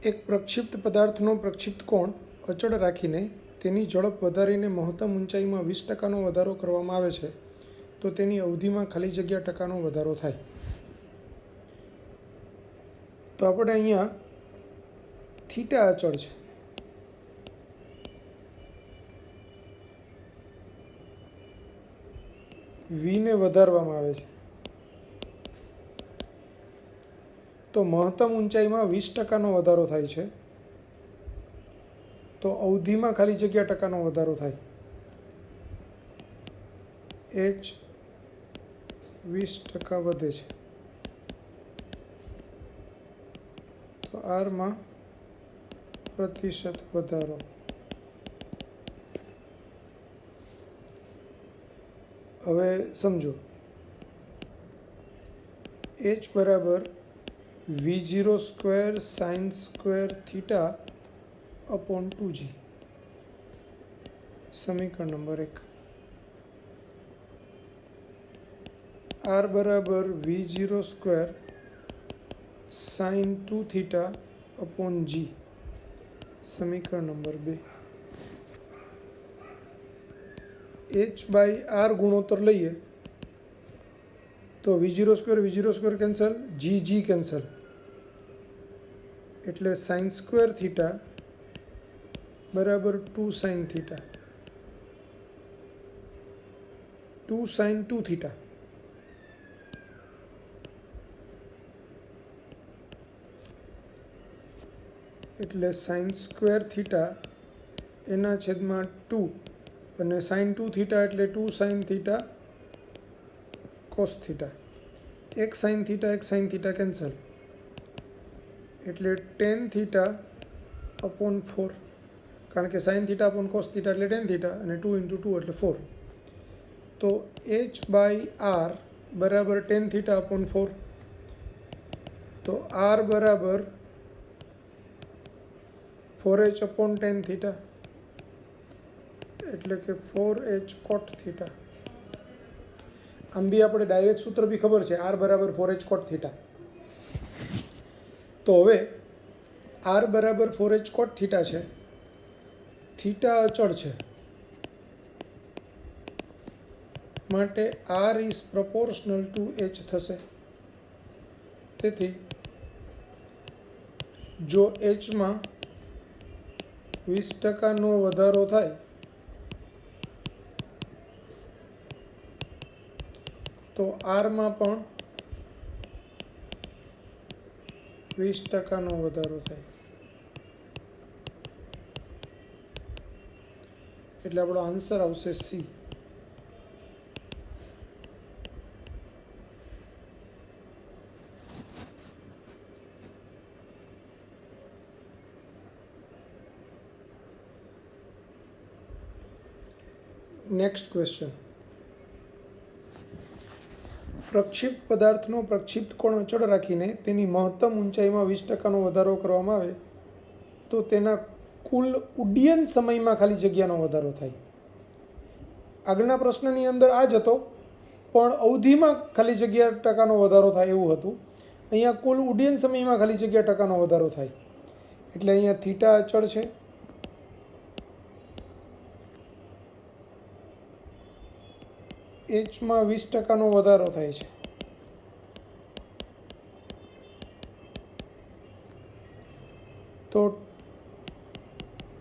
એક પ્રક્ષિપ્ત પદાર્થનો પ્રક્ષિપ્ત કોણ અચળ રાખીને તેની ઝડપ વધારીને મહત્તમ ઊંચાઈમાં 20% વધારો કરવામાં આવે છે તો તેની અવધિમાં ખાલી જગ્યા ટકાનો વધારો થાય. તો આપણે અહીંયા થીટા અચળ છે, વીને વધારવામાં આવે છે તો મહત્તમ ઊંચાઈમાં 20%નો વધારો થાય છે તો અવધિમાં ખાલી જગ્યા ટકાનો વધારો થાય. h 20% વધે છે તો આરમાં પ્રતિશત વધારો. હવે સમજો h બરાબર v0² sin² theta upon 2g. समीकरण नंबर 1. r बराबर v0² sin 2 theta upon g. समीकरण नंबर 2. h बाय r गुणोत्तर लईए तो v0² कैंसल, g कैंसल એટલે sin² थीटा बराबर 2 sin थीटा, 2 sin 2 थीटा. એટલે sin² थीटा એના છેદમાં 2 અને sin 2 थीटा એટલે 2 sin थीटा cos थीटा. એક sin थीटा કેન્સલ એટલે tan थीटा अपॉन 4 कारण के sin theta upon cos theta એટલે tan थीटा અને 2 × 2 એટલે 4. तो h बाय r बराबर tan थीटा अपॉन 4. तो r बराबर 4h अपॉन tan थीटा એટલે કે 4h cot थीटा. આમ બી આપણે ડાયરેક્ટ સૂત્ર બી ખબર છે, r બરાબર 4h cot थीटा. તો હવે r બરાબર 4h cot थीटा છે, થીટા અચળ છે માટે r is proportional two h થશે. તેથી જો hમાં 20%નો વધારો થાય તો આરમાં પણ 20%નો વધારો થાય. એટલે આપણો આન્સર આવશે સી. Next question. પ્રક્ષિપ્ત પદાર્થનો પ્રક્ષિપ્ત કોણ અચળ રાખીને તેની મહત્તમ ઊંચાઈમાં 20%નો વધારો કરવામાં આવે તો તેના કુલ ઉડ્ડયન સમયમાં ખાલી જગ્યાનો વધારો થાય. આગળના પ્રશ્નની અંદર આ જ હતો પણ અવધિમાં ખાલી જગ્યા ટકાનો વધારો થાય એવું હતું. અહીંયા કુલ ઉડ્ડયન સમયમાં ખાલી જગ્યા ટકાનો વધારો થાય એટલે અહીંયા થીટા અચળ છે, એચમાં 20%નો વધારો થાય છે તો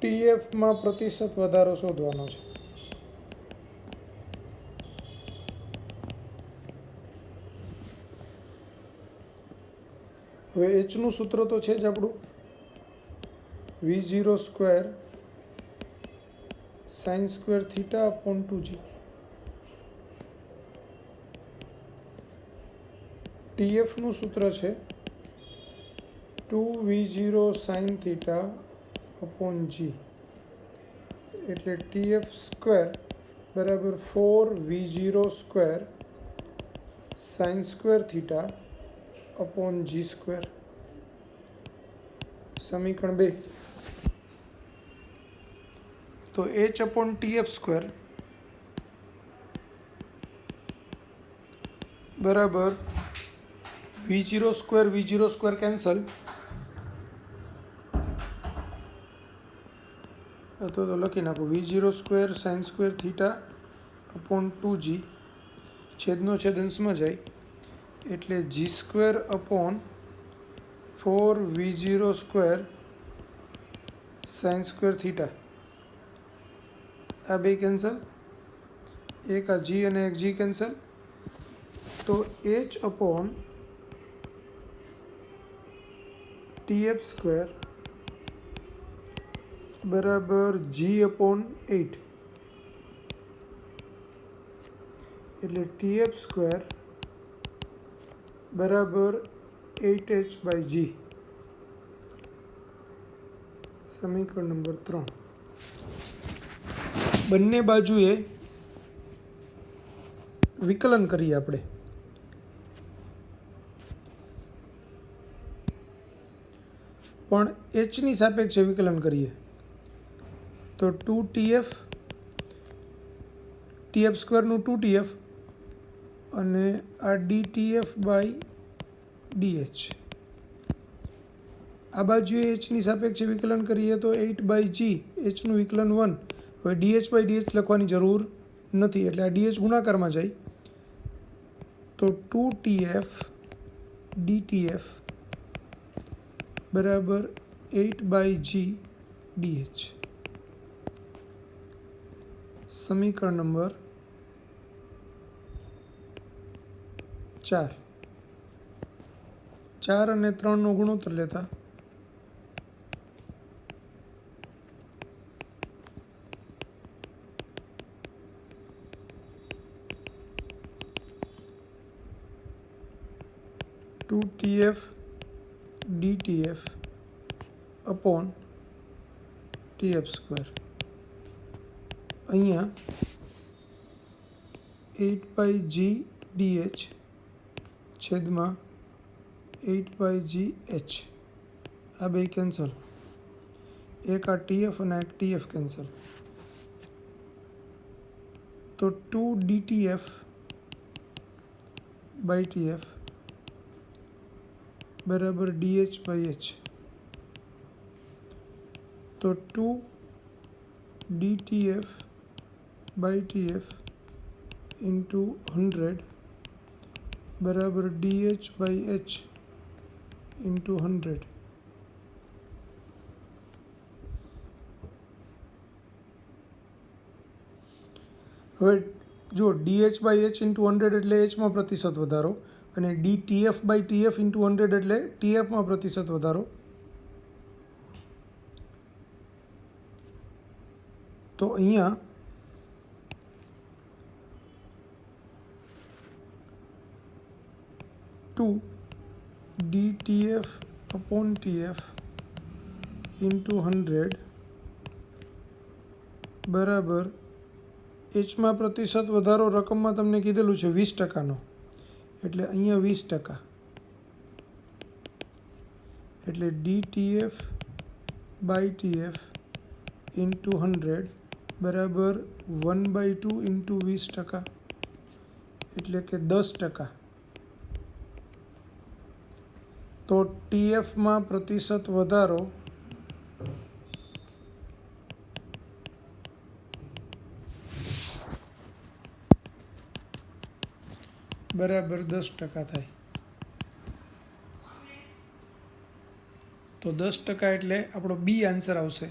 ટીએફમાં પ્રતિશત વધારો શોધવાનો છે. હવે એચનું સૂત્ર તો છે જ આપણું v0² sin² theta upon 2g. ટીએફનું સૂત્ર છે 2v0 sin theta upon g એટલે TF² બરાબર 4v0² sin² theta upon g². સમીકરણ 2. તો h अपॉन TF² बराबर v0² कैंसल તો લખી નાખું v0² sin square theta upon 2g છેદનો છેદ અંશમાં જાય એટલે g² upon 4v0² sin square theta આ બે કેન્સલ, એક આ g અને એક g કેન્સલ, તો h અપોન tf² બરાબર g અપોન 8 એટલે tf² બરાબર 8h/g. સમીકરણ નંબર 3. બંને બાજુએ વિકલન કરીએ આપણે. પણ એચની સાપેક્ષે વિકલન કરીએ તો 2tf tf² 2tf અને આ dtf/dh. આ બાજુએ એચની સાપેક્ષે વિકલન કરીએ તો 8/g, એચનું વિકલન 1. હવે dh/dh લખવાની જરૂર નથી એટલે આ dh ગુણાકારમાં જાય તો 2tf dtf બરાબર 8/g dh. સમીકરણ નંબર 4. 4 અને 3નો ગુણોત્તર લેતા tf dtf અપોન tf². અહીંયા 8/g dh છેદમાં 8/g h આ બે કેન્સલ, એક આ tf અને એક tf કેન્સલ, તો 2 dtf/tf બરાબર dh/h. તો 2 dtf/tf ઇન્ટુ 100 બરાબર dh/h ઇન્ટુ 100. હવે જો dh/h ઇન્ટુ 100 એટલે hમાં પ્રતિશત વધારો અને dtf/tf ઇન્ટુ 100 એટલે tfમાં પ્રતિશત વધારો. તો અહીંયા 2 dtf/tf ઇન્ટુ 100 બરાબર એચમાં પ્રતિશત વધારો રકમમાં તમને કીધેલું છે 20%નો એટલે અહીંયા 20%, એટલે dtf/tf ઇન્ટુ 100 બરાબર 1/2 ઇન્ટુ 20% એટલે કે 10%. તો tfમાં પ્રતિશત વધારો બરાબર 10% થાય. તો 10% એટલે આપણો બી આન્સર આવશે.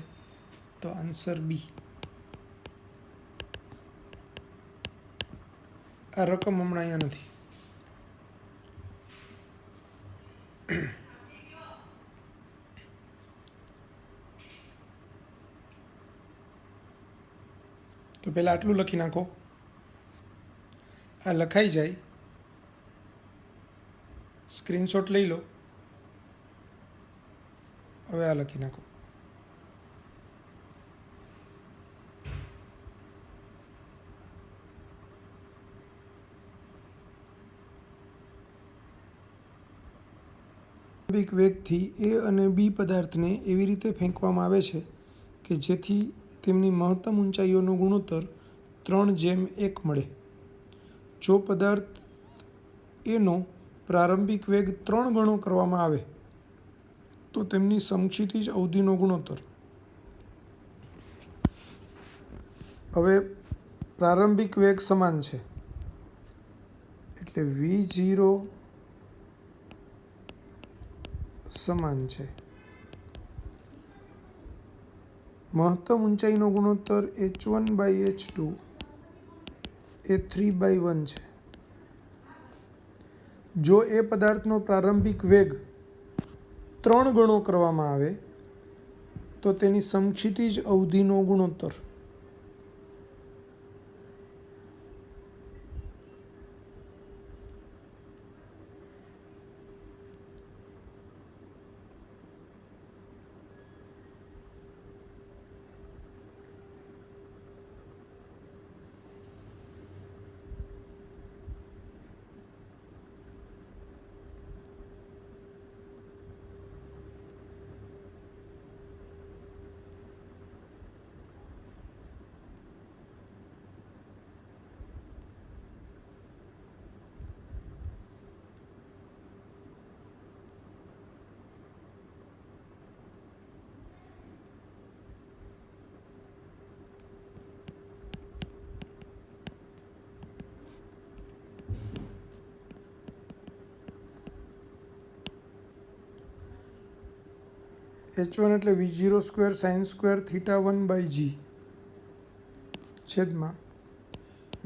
તો આન્સર બી. આ રકમ હમણાં અહીંયા નથી. તો પહેલાં આટલું લખી નાખો. આ લખાઈ જાય, સ્ક્રીનશોટ લઈ લો. હવે આ લખી નાખો. પ્રારંભિક વેગથી એ અને બી પદાર્થને એવી રીતે ફેંકવામાં આવે છે કે જેથી તેમની મહત્તમ ઊંચાઈઓનો ગુણોત્તર 3:1 મળે. જો પદાર્થ એનો પ્રારંભિક વેગ 3 ગણો કરવામાં આવે તો તેમની સમક્ષિતિજ અવધિનો ગુણોત્તર હવે પ્રારંભિક વેગ સમાન છે એટલે v0 સમાન છે મહત્તમ ઊંચાઈનો ગુણોત્તર h1/h2 એ 3/1 છે. જો એ પદાર્થનો પ્રારંભિક વેગ 3 ગણો કરવામાં આવે તો તેની સમક્ષિતિજ અવધિનો ગુણોત્તર h1 એટલે v0² sin² θ1/g છેદમાં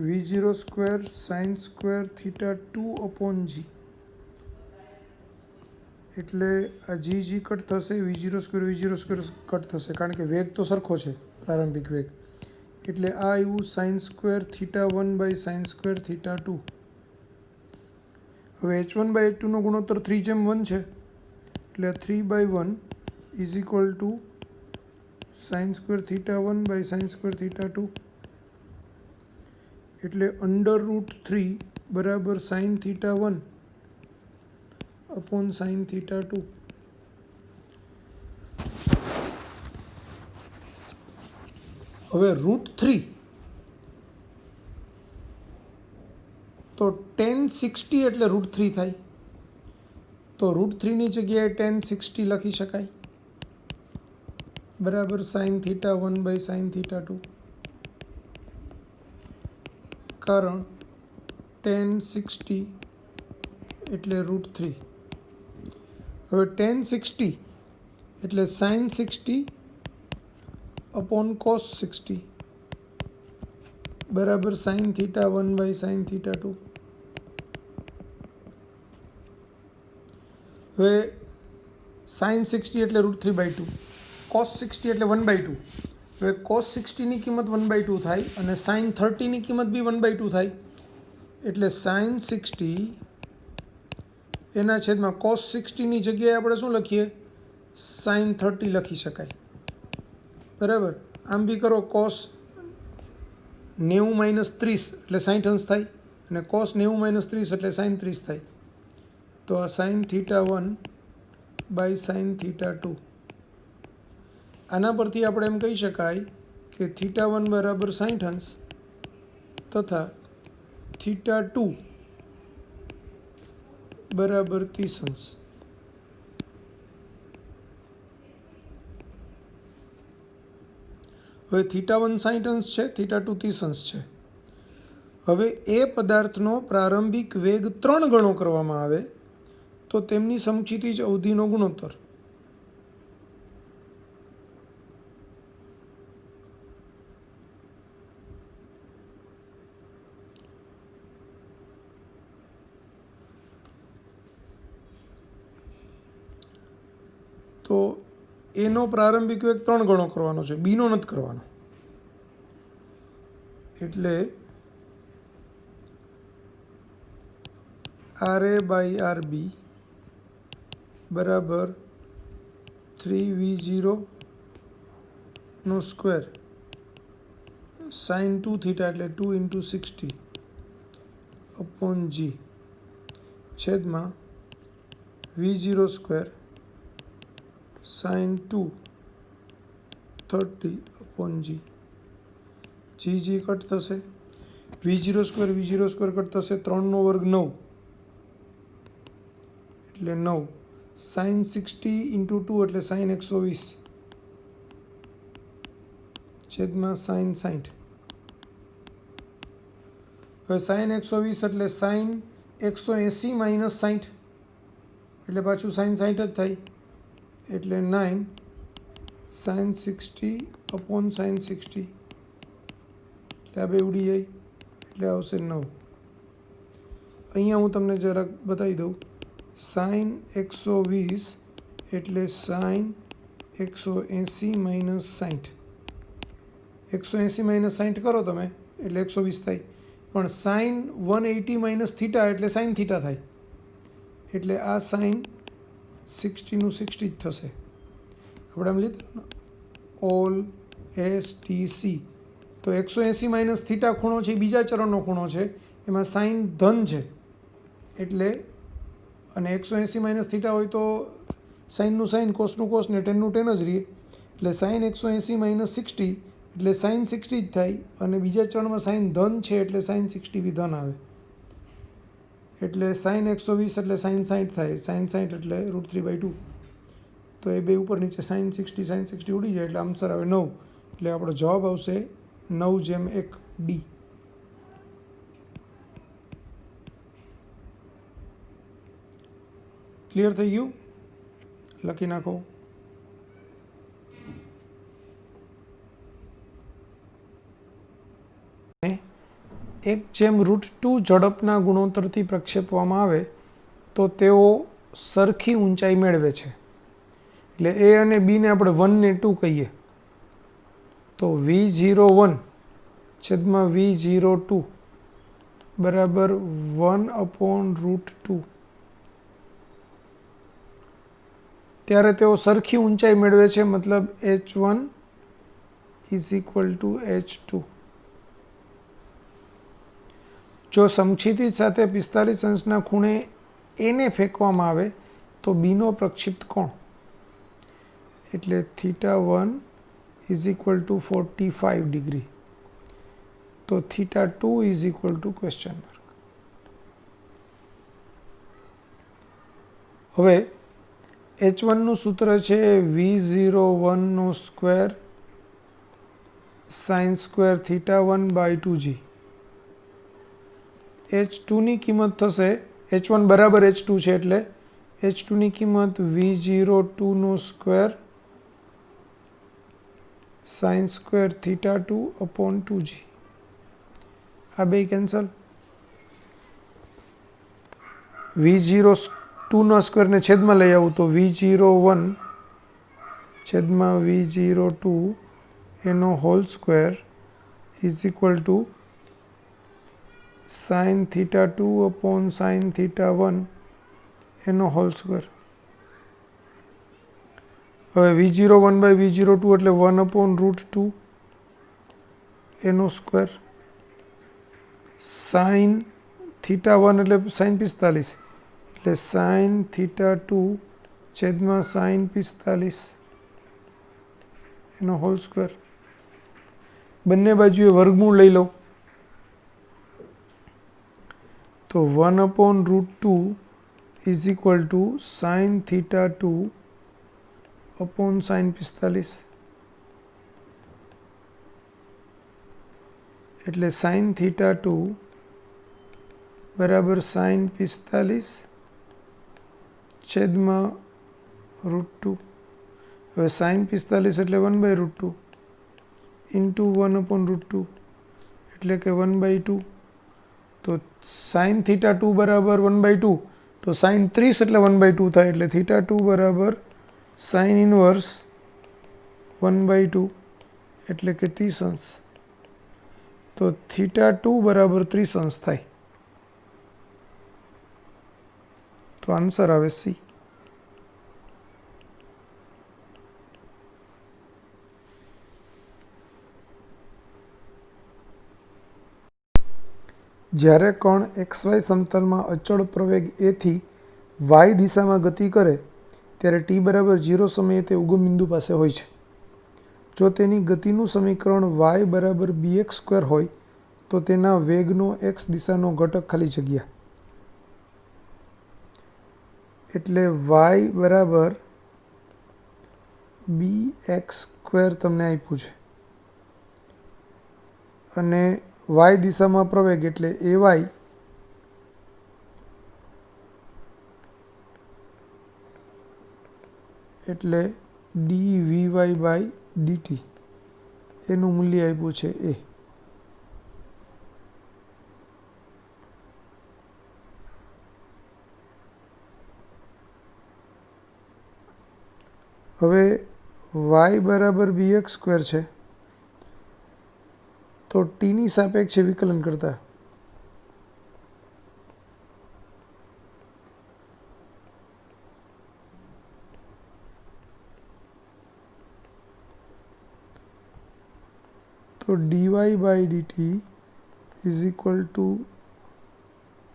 v0² sin² θ2/g એટલે આ g કટ થશે, v0² કટ થશે કારણ કે વેગ તો સરખો છે પ્રારંભિક વેગ, એટલે આ આવ્યું sin² θ1/sin² θ2. હવે h1/h2 નો ગુણોત્તર 3:1 છે એટલે 3/1 is equal two sin² θ1/sin² θ2 એટલે √3 બરાબર sin θ1 upon sin θ2. હવે √3 તો tan 60 એટલે √3 થાય, તો √3 ની જગ્યાએ tan 60 લખી શકાય બરાબર sin θ1/sin θ2, કારણ tan 60 એટલે √3. હવે tan 60 એટલે sin 60 upon cos 60 બરાબર sin θ1/sin θ2. હવે sin 60 એટલે √3/2, cos 60 એટલે 1/2. હવે cos 60 ની કિંમત 1/2 થાય અને sin 30 ની કિંમત બી 1/2 થાય, એટલે sin 60 એના છેદમાં cos 60 ની જગ્યાએ આપણે શું લખીએ, sin 30 લખી શકાય બરાબર. આમ બી કરો, cos 90 - 30 એટલે 60 અંશ થાય અને cos 90 - 30 એટલે sin 30 થાય, તો આ sin θ1/sin θ2. આના પરથી આપણે એમ કહી શકાય કે θ1 બરાબર 60 અંશ તથા θ2 બરાબર 30 અંશ. હવે θ1 60 અંશ છે, θ2 30 અંશ છે. હવે એ પદાર્થનો પ્રારંભિક વેગ 3 ગણો કરવામાં આવે તો તેમની સમક્ષિતિજ અવધિનો ગુણોત્તર તો એનો પ્રારંભિક વેગ 3 ગણો કરવાનો છે, બીનો નથી કરવાનો. એટલે RA/RB બરાબર 3v0² sin 2θ એટલે 2 × 60 upon g છેદમાં v0² sin 2 30 upon g. g cut થશે, v0² કટ થશે, 3 નો વર્ગ 9 એટલે 9, sin 60 × 2 એટલે sin 120 છેદમાં sin 60. હવે સાઇન 120 એટલે સાઇન 180 માઇનસ 60 એટલે પાછું સાઇન 60 જ થાય, એટલે 9 સાઇન 60 અપોન સાઇન 60, એટલે આ બે ઉડી જાય એટલે આવશે 9. અહીંયા હું તમને જરાક બતાવી દઉં, સાઇન 120 એટલે સાઇન 180 માઇનસ 60, 180 માઇનસ 60 કરો તમે એટલે 120 થાય, પણ સાઇન 180 માઇનસ થીટા એટલે સાઇન થીટા થાય, એટલે આ સાઇન 60નું 60 જ થશે. આપણે આમ લીધું ઓલ STC, તો 180 માઇનસ થીટા ખૂણો છે એ બીજા ચરણનો ખૂણો છે, એમાં સાઇન ધન છે એટલે, અને 180 માઇનસ થીટા હોય તો સાઇનનું સાઇન, કોસનું કોસ ને ટેનનું ટેન જ રહીએ, એટલે સાઇન 180 માઇનસ 60 એટલે સાઇન 60 જ થાય, અને બીજા ચરણમાં સાઇન ધન છે એટલે સાઇન 60 બી ધન આવે, એટલે સાઇન 120 એટલે સાઇન 60 થાય, સાઇન 60 એટલે √3/2, તો એ બે ઉપર નીચે સાઇન 60 ઉડી જાય એટલે આન્સર આવે 9, એટલે આપણો જવાબ આવશે 9/1 ડી. ક્લિયર થઈ ગયું? લખી નાખો. (1/√2) ઝડપના ગુણોત્તરથી પ્રક્ષેપવામાં આવે તો તેઓ સરખી ઊંચાઈ મેળવે છે. એટલે એ અને બીને આપણે 1 ને 2 કહીએ તો v01 છેદમાં v02 બરાબર 1/√2. ત્યારે તેઓ સરખી ઊંચાઈ મેળવે છે, મતલબ h1 = h2. જો સમક્ષિતિજ સાથે 45 અંશના ખૂણે એને ફેંકવામાં આવે તો બીનો પ્રક્ષિપ્ત કોણ? એટલે θ1 = 45 ડિગ્રી, તો θ2 = ક્વેશ્ચન માર્ક. હવે h1નું સૂત્ર છે v01² sin² θ1/2g. h2ની કિંમત થશે, h1 બરાબર h2 છે એટલે h2ની કિંમત v02² sin² θ2/2g. આ બે કેન્સલ, v02² ને છેદમાં લઈ આવું તો v01 છેદમાં v02 એનો હોલ સ્ક્વેર = sin θ2/sin θ1 એનો હોલ સ્ક્વેર. હવે v01/v02 એટલે 1/√2 એનો સ્ક્વેર, sin θ1 એટલે sin 45 એટલે sin θ2 છેદમાં sin 45 એનો હોલ સ્ક્વેર. બંને બાજુએ વર્ગમૂળ લઈ લો તો 1/√2 = sin θ2/sin 45, એટલે sin θ2 બરાબર sin 45 છેદમાં √2. હવે sin 45 એટલે 1/√2 ઇન્ટુ 1/√2 એટલે કે 1/2, તો sin θ2 બરાબર 1/2, તો sin 30 એટલે 1/2 થાય, એટલે θ2 બરાબર sin ઇનવર્સ 1/2 એટલે કે 30 અંશ, તો θ2 બરાબર 30 અંશ થાય, તો આન્સર આવે સી. જ્યારે કણ XY સમતલમાં અચળ પ્રવેગ a થી y દિશામાં ગતિ કરે ત્યારે t બરાબર 0 સમયે તે ઉગમ બિંદુ પાસે હોય છે. જો તેની ગતિનું સમીકરણ y બરાબર bx² હોય તો તેના વેગનો x દિશાનો ઘટક ખાલી જગ્યા, એટલે y બરાબર bx² તમને આપ્યું છે, અને વાય દિશામાં પ્રવેગ એટલે એ વાય એટલે D V Y by DT એનું મૂલ્ય આપ્યું છે એ. હવે વાય બરાબર બી એક્સ સ્ક્વેર છે તો ટીની સાપેક્ષે વિકલન કરતા તો dy by DT is equal to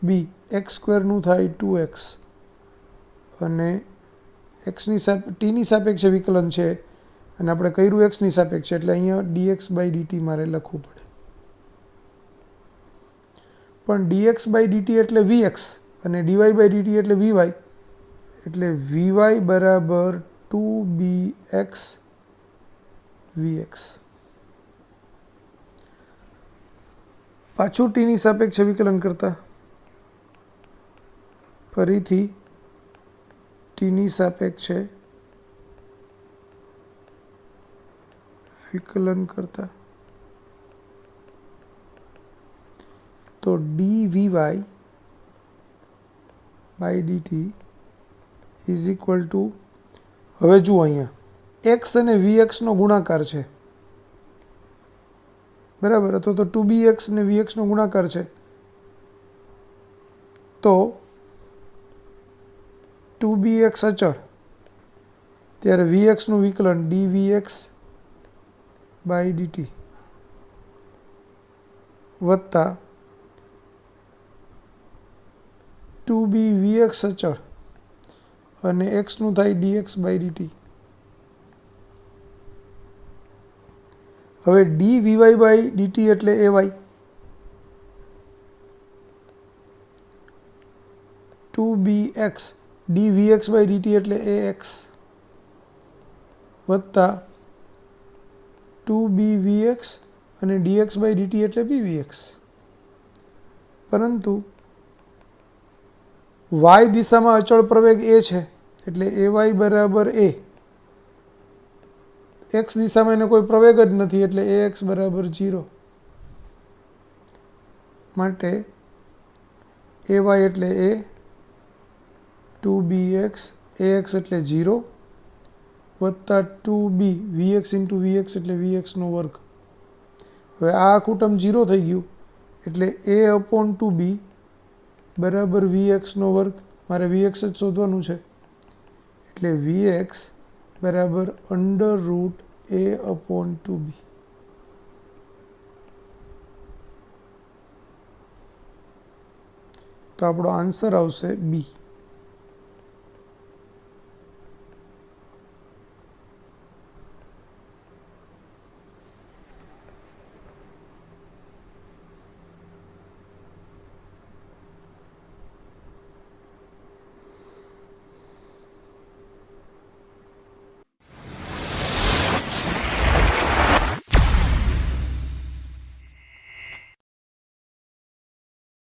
b x સ્ક્વેરનું થાય 2x અને ટીની સાપેક્ષે વિકલન છે અને આપણે કર્યું એક્સની સાપેક્ષે એટલે અહીંયા dx બાય ડીટી મારે લખવું પડે. પણ dx બાય ડીટી એટલે vx અને dy બાય ડીટી એટલે vy એટલે vy બરાબર 2bx vx. પાછું ટીની સાપેક્ષે વિકલન કરતા ફરીથી ટીની સાપેક્ષે વિકલન કરતા તો dvy by DT is equal to, હવે જુઓ અહીંયા એક્સ અને વીએક્સનો ગુણાકાર છે બરાબર, અથવા તો 2bx અને vxનો ગુણાકાર છે તો 2bx અચળ ત્યારે vxનું વિકલન dvx બાય ડીટી વત્તા 2b vx અચળ અને xનું થાય dx બાય ડીટી. હવે dvy બાય ડીટી એટલે ay, 2bx dvx by DT એટલે ax વત્તા 2bvx અને dx બાય ડીટી એટલે bvx. પરંતુ y દિશામાં અચળ પ્રવેગ એ છે એટલે ay બરાબર a, x દિશામાં એને કોઈ પ્રવેગ જ નથી એટલે ax બરાબર 0. માટે ay એટલે a, 2bx ax એટલે 0 વત્તા 2b vx ઇન્ટુ vx એટલે vxનો વર્ગ. હવે આ આખું ટર્મ 0 થઈ ગયું એટલે a અપોન 2b બરાબર vxનો વર્ગ, મારે vx જ શોધવાનું છે એટલે vx બરાબર under route a upon 2b. તો આપણો આન્સર આવશે બી.